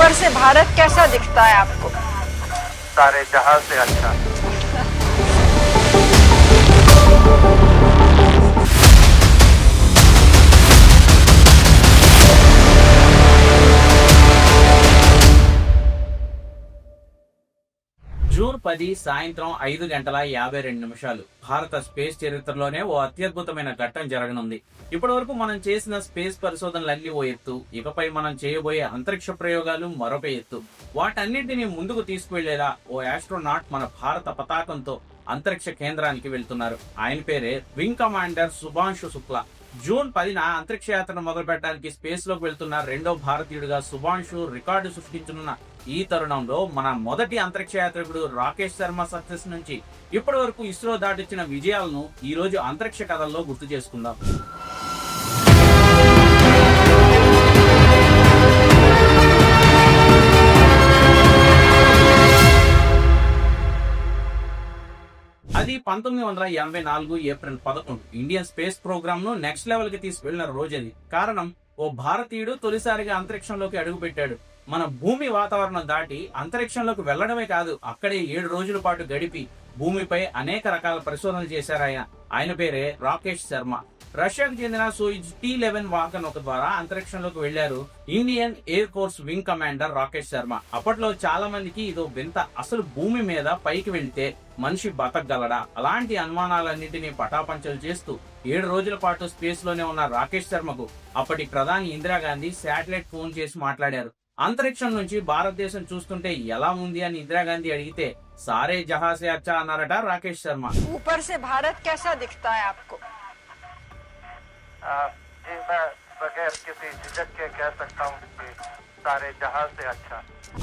ऊपर से भारत कैसा दिखता है आपको? सारे जहां से अच्छा। జూన్ 10 సాయంత్రం 5:52 భారత స్పేస్ చరిత్రలోనే ఓ అత్యద్భుతమైన ఘట్టం జరగనుంది. ఇప్పటి వరకు మనం చేసిన స్పేస్ పరిశోధనలన్నీ ఓ ఎత్తు, ఇకపై మనం చేయబోయే అంతరిక్ష ప్రయోగాలు మరొక ఎత్తు. వాటన్నింటినీ ముందుకు తీసుకువెళ్లేలా ఓ ఆస్ట్రోనాట్ మన భారత పతాకంతో అంతరిక్ష కేంద్రానికి వెళ్తున్నారు. ఆయన పేరే wing commander Shubhanshu Shukla. June 10న అంతరిక్ష యాత్రను మొదలు పెట్టడానికి స్పేస్ లోకి వెళ్తున్న రెండో భారతీయుడిగా శుభాంశు రికార్డు సృష్టించనున్న ఈ తరుణంలో మన మొదటి అంతరిక్ష యాత్రికుడు రాకేష్ శర్మ సక్సెస్ నుంచి ఇప్పటి వరకు ఇస్రో దాటిచ్చిన విజయాలను ఈ రోజు అంతరిక్ష కథల్లో గుర్తు చేసుకుందాం. అది 1984 ఏప్రిల్ 11 ఇండియన్ స్పేస్ ప్రోగ్రామ్ ను నెక్స్ట్ లెవెల్ కి తీసుకెళ్లిన రోజది. కారణం, ఓ భారతీయుడు తొలిసారిగా అంతరిక్షంలోకి అడుగుపెట్టాడు. మన భూమి వాతావరణం దాటి అంతరిక్షంలోకి వెళ్లడమే కాదు, అక్కడే 7 రోజుల పాటు గడిపి భూమిపై అనేక రకాల పరిశోధనలు చేశారు. ఆయన పేరే రాకేష్ శర్మ. రష్యాకు చెందిన సోయుజ్ T-11 వాహక నౌక ద్వారా అంతరిక్షంలోకి వెళ్లారు Indian air force wing commander Rakesh Sharma. అప్పట్లో చాలా మందికి ఇదో వింత, అసలు భూమి మీద పైకి వెళ్తే మనిషి బతకగలడా? అలాంటి అనుమానాలన్నింటినీ పటాపంచలు చేస్తూ 7 రోజుల పాటు స్పేస్ లోనే ఉన్న రాకేష్ శర్మకు అప్పటి ప్రధాని ఇందిరాగాంధీ శాటిలైట్ ఫోన్ చేసి మాట్లాడారు. అంతరిక్షం నుంచి భారతదేశం చూస్తుంటే ఎలా ఉంది అని ఇందిరాగాంధీ అడిగితే సారే జహాసే అచ్చా అన్నారట రాకేష్ శర్మ. ऊपर से भारत कैसा दिखता है आपको? जी मैं बगैर किसी झिझक के कह सकता हूँ कि सारे जहां से अच्छा.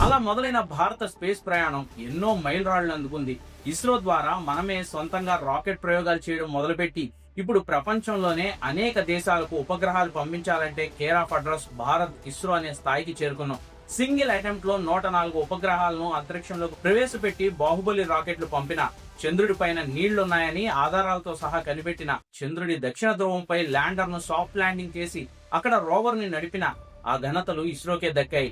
అలా మొదలైన భారత స్పేస్ ప్రయాణం ఎన్నో మైలురాళ్లను అందుకుంది. ఇస్రో ద్వారా మనమే సొంతంగా రాకెట్ ప్రయోగాలు చేయడం మొదలుపెట్టి ఇప్పుడు ప్రపంచంలోనే అనేక దేశాలకు ఉపగ్రహాలు పంపించాలంటే care of address Bharat ISRO అనే స్థాయికి చేరుకున్నాం. సింగిల్ అటెంప్ట్ లో 104 ఉపగ్రహాలను అంతరిక్షంలోకి ప్రవేశపెట్టి బాహుబలి రాకెట్లు పంపిన, చంద్రుడి పైన నీళ్లున్నాయని ఆధారాలతో సహా కనిపెట్టిన, చంద్రుడి దక్షిణ ధ్రువంపై ల్యాండర్ ను సాఫ్ట్ ల్యాండింగ్ చేసి అక్కడ రోవర్ ని నడిపిన ఆ ఘనతలు ఇస్రోకే దక్కాయి.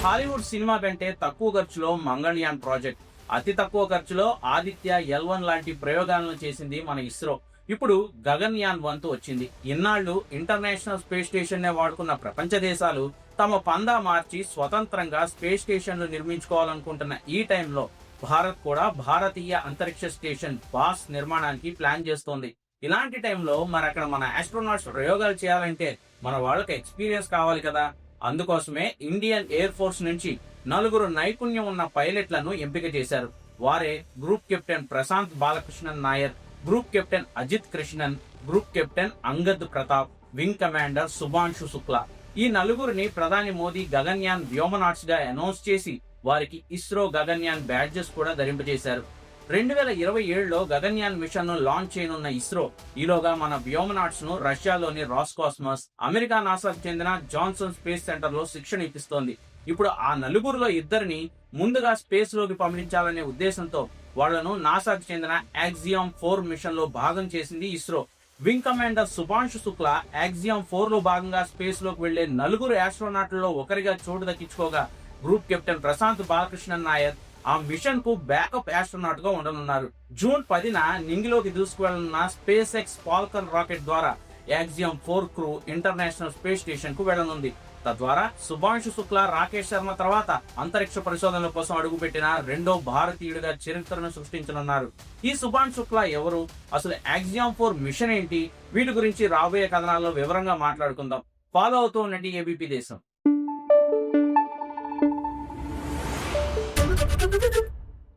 హాలీవుడ్ సినిమా కంటే తక్కువ ఖర్చులో మంగళయాన్ ప్రాజెక్ట్, అతి తక్కువ ఖర్చులో ఆదిత్య L1 లాంటి ప్రయోగాలను చేసింది మన ఇస్రో. ఇప్పుడు గగన్యాన్ వంతు వచ్చింది. ఇన్నాళ్లు ఇంటర్నేషనల్ స్పేస్ స్టేషన్ నే వాడుకున్న ప్రపంచ దేశాలు తమ పందా మార్చి స్వతంత్రంగా స్పేస్ స్టేషన్లు నిర్మించుకోవాలనుకుంటున్న ఈ టైంలో భారత్ కూడా భారతీయ అంతరిక్ష స్టేషన్ బాస్ నిర్మాణానికి ప్లాన్ చేస్తోంది. ఇలాంటి టైంలో మరి అక్కడ మన ఆస్ట్రోనాట్స్ ప్రయోగాలు చేయాలంటే మన వాళ్ళకి ఎక్స్పీరియన్స్ కావాలి కదా. అందుకోసమే ఇండియన్ ఎయిర్ ఫోర్స్ నుంచి 4 నైపుణ్యం ఉన్న పైలట్లను ఎంపిక చేశారు. వారే group captain Prashanth Balakrishnan Nair, group captain Ajit Krishnan, group captain Angad Pratap, wing commander Shubhanshu Shukla. ఈ 4గురిని ప్రధాని మోదీ గగన్యాన్ వ్యోమనాట్స్ గా అనౌన్స్ చేసి వారికి ఇస్రో గగన్యాన్ బ్యాడ్జెస్ కూడా ధరింపజేశారు. 2027లో గగన్యాన్ మిషన్ ను లాంచ్ చేయనున్న ఇస్రో ఈలోగా మన వ్యోమనాట్స్ ను రష్యాలోని రాస్కాస్మస్, అమెరికా నాసాకు చెందిన జాన్సన్ స్పేస్ సెంటర్ లో శిక్షణ ఇప్పిస్తోంది. ఇప్పుడు ఆ 4గురిలో 2ని ముందుగా స్పేస్ లోకి పంపించాలనే ఉద్దేశంతో వాళ్లను నాసాకు చెందిన యాక్సియం 4 మిషన్ లో భాగం చేసింది ISRO. Wing commander Shubhanshu Shukla axiom 4 లో భాగంగా స్పేస్ లోకి వెళ్లే 4 ఆస్ట్రోనాట్లలో ఒకరిగా చోటు దక్కించుకోగా, గ్రూప్ కెప్టెన్ ప్రశాంత్ బాలకృష్ణన్ నాయర్ ఆ మిషన్ కు బ్యాకప్ ఆస్ట్రోనాట్ గా ఉండనున్నారు. జూన్ 10న నింగిలోకి దూసుకువెళ్లనున్న స్పేస్ ఎక్స్ ఫాల్కన్ రాకెట్ ద్వారా Axiom 4 crew international space station కు వెళ్లనుంది. తద్వారా శుభాంశు శుక్లా, రాకేష్ శర్మ తర్వాత అంతరిక్ష పరిశోధనల కోసం అడుగుపెట్టిన రెండో భారతీయుడిగా చరిత్రను సృష్టించనున్నారు. ఈ శుభాంశు శుక్లా ఎవరు, అసలు యాక్సియం 4 మిషన్ ఏంటి, వీటి గురించి రాబోయే కథనాల్లో వివరంగా మాట్లాడుకుందాం. ఫాలో అవుతూ ఉండండి ABP దేశం.